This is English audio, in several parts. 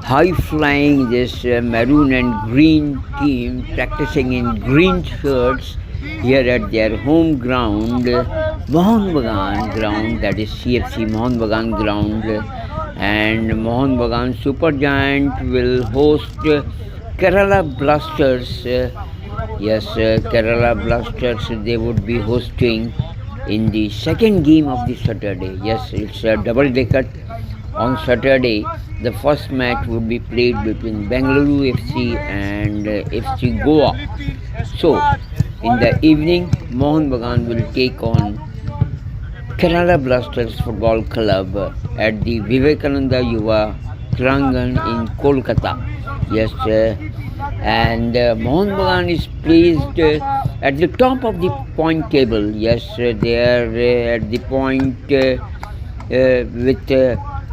high-flying this maroon and green team practicing in green shirts here at their home ground, Mohun Bagan ground, that is CFC Mohun Bagan ground, and Mohun Bagan Supergiant will host Kerala Blasters. Kerala Blasters, they would be hosting in the second game of the Saturday. Yes, it's a double-decker. On Saturday, the first match would be played between Bengaluru FC and FC Goa. So, in the evening, Mohun Bagan will take on Kerala Blasters Football Club at the Vivekananda Yuva Krangan in Kolkata. Yes, and Mohun Bagan is placed at the top of the point table. Yes, they are at the point with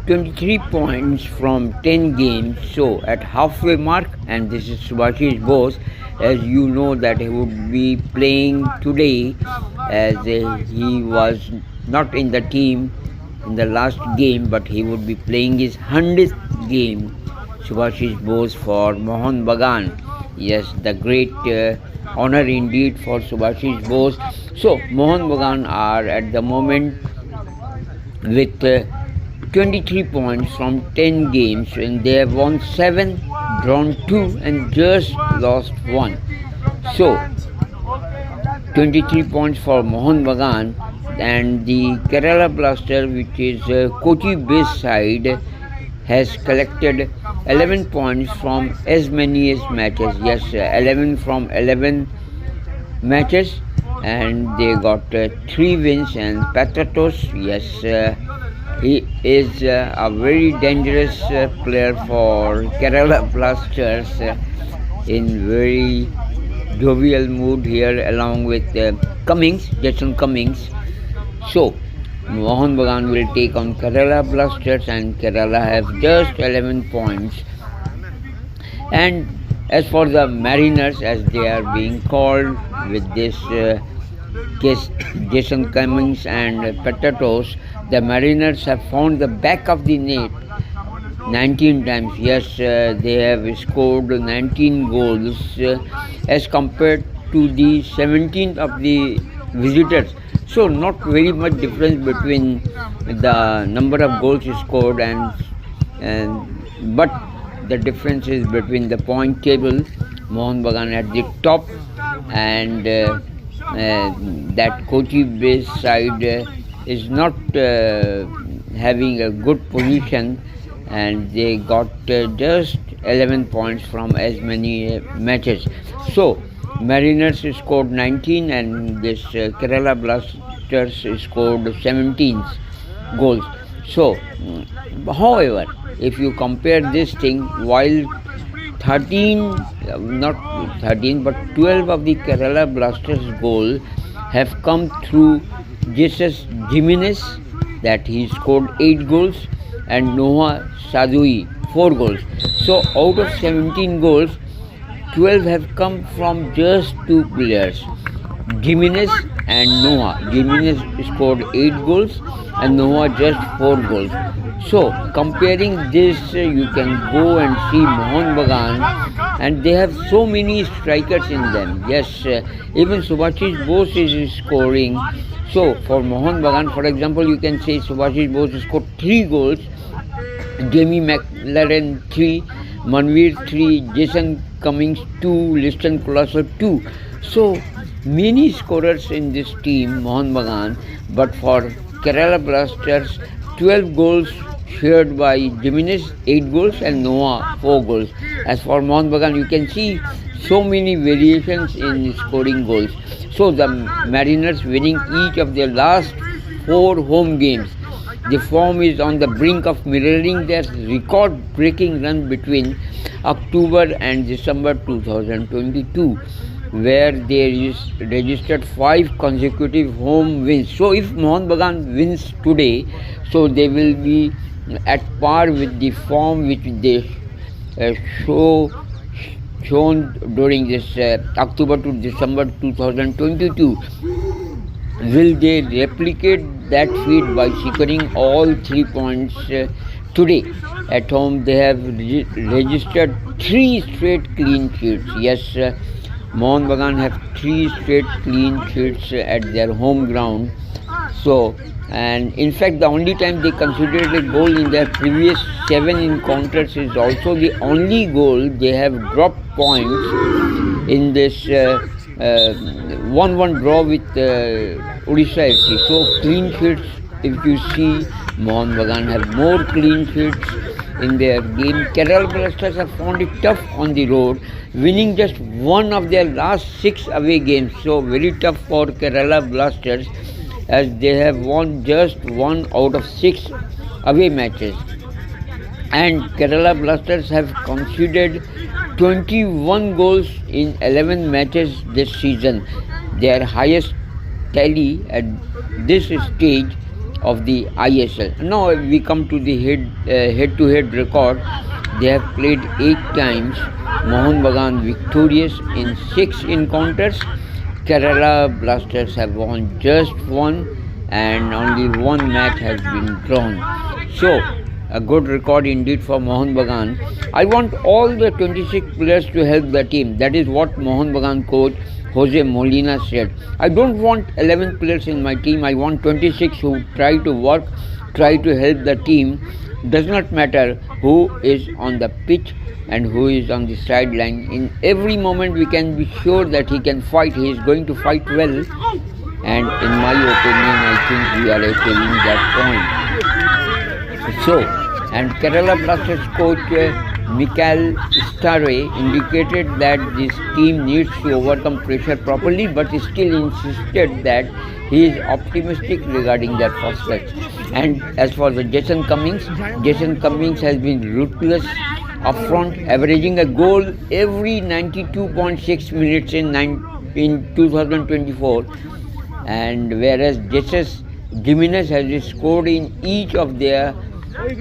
23 points from 10 games. So at halfway mark, and this is Subhashish Bose, as you know that he would be playing today, as he was not in the team in the last game, but he would be playing his 100th game, Subhashish Bose, for Mohun Bagan. Yes, the great honor indeed for Subhashish Bose. So Mohun Bagan are at the moment with 23 points from 10 games, and they have won 7, drawn 2 and just lost 1. So 23 points for Mohun Bagan, and the Kerala Blaster, which is Kochi-based side, has collected 11 points from as many as matches. Yes, 11 from 11 matches, and they got 3 wins. And Patratos, yes, he is a very dangerous player for Kerala Blasters, in very jovial mood here, along with Cummings, Jason Cummings. So Mohun Bagan will take on Kerala Blasters, and Kerala have just 11 points. And as for the Mariners, as they are being called with this Jason Cummings and Patratos, the Mariners have found the back of the net 19 times. Yes, they have scored 19 goals as compared to the 17th of the visitors. So not very much difference between the number of goals scored but the difference is between the point table. Mohun Bagan at the top, and that Kochi-based side is not having a good position, and they got just 11 points from as many matches. So Mariners scored 19, and this Kerala Blasters scored 17 goals. So, however, if you compare this thing, while 12 of the Kerala Blasters goal have come through Jesus Jimenez, that he scored 8 goals, and Noah Sadui 4 goals. So out of 17 goals, 12 have come from just 2 players, Jimenez and Noah. Jimenez scored 8 goals and Noah just 4 goals. So comparing this, you can go and see Mohun Bagan, and they have so many strikers in them. Yes, even Subhashish Bose is scoring. So for Mohun Bagan, for example, you can say Subhashish Bose scored 3 goals, Jamie McLaren 3, Manveer 3, Jason Cummings 2, Liston Colossal 2. So many scorers in this team, Mohun Bagan, but for Kerala Blasters, 12 goals shared by Jimenez, 8 goals, and Noah 4 goals. As for Mohun Bagan, you can see so many variations in scoring goals. So the Mariners winning each of their last 4 home games. The form is on the brink of mirroring their record-breaking run between October and December 2022, where they registered 5 consecutive home wins. So if Mohun Bagan wins today, so they will be at par with the form which they shown during this October to December 2022. Will they replicate that feat by securing all 3 points today? At home, they have registered 3 straight clean sheets. Yes, Mohun Bagan have 3 straight clean sheets at their home ground. So, and in fact, the only time they conceded a goal in their previous 7 encounters is also the only goal they have dropped points in this 1-1 draw with Odisha FC. So, clean sheets, if you see, Mohun Bagan have more clean sheets in their game. Kerala Blasters have found it tough on the road, winning just one of their last 6 away games. So, very tough for Kerala Blasters, as they have won just 1 out of 6 away matches. And Kerala Blasters have conceded 21 goals in 11 matches this season, their highest tally at this stage of the ISL. Now we come to the head-to-head record. They have played 8 times. Mohun Bagan victorious in 6 encounters. Kerala Blasters have won just 1 and only 1 match has been drawn. So, a good record indeed for Mohun Bagan. I want all the 26 players to help the team. That is what Mohun Bagan coach Jose Molina said. I don't want 11 players in my team. I want 26 who try to work, try to help the team. Does not matter who is on the pitch and who is on the sideline. In every moment we can be sure that he can fight. He is going to fight well. And in my opinion, I think we are achieving that point. So, and Kerala Blasters coach Mikael Stare indicated that this team needs to overcome pressure properly, but still insisted that he is optimistic regarding their prospects. And as for the Jason Cummings has been ruthless up front, averaging a goal every 92.6 minutes in 2024, and whereas Jesus Jimenez has scored in each of their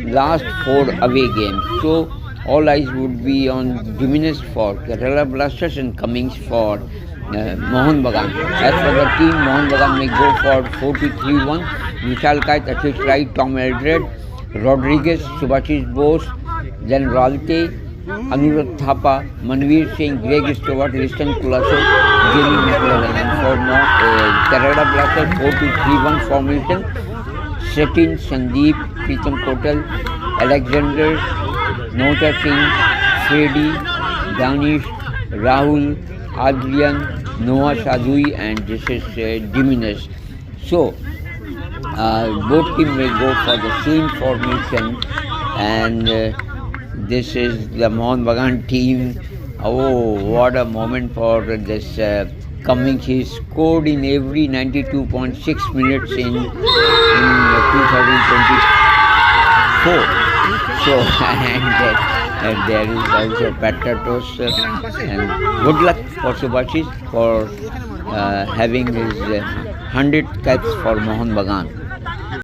last 4 away games. So all eyes would be on Jimenez for Kerala Blasters and Cummings for Mohun Bagan. As for the team, Mohun Bagan may go for 4-3-1. Vishal Kait, Ashish Rai, Tom Eldred, Rodriguez, Subhashis Bose, then Ralte, Anurag Thapa, Manveer Singh, Greg Stewart, Liston Kulaso, Jamie McLaren. And for Kerala Blasters 4-3-1 formation, Setin, Sandeep, Pritam Kotal, Alexander, Nota Singh, Freddy, Danish, Rahul, Adrian, Noah Sadhui, and this is Jimenez. So, both teams may go for the same formation, and this is the Mohun Bagan team. Oh, what a moment for this Cummings. He scored in every 92.6 minutes in 2024. So, and there is also Patratos, and good luck for Subhashis for having his 100 caps for Mohun Bagan.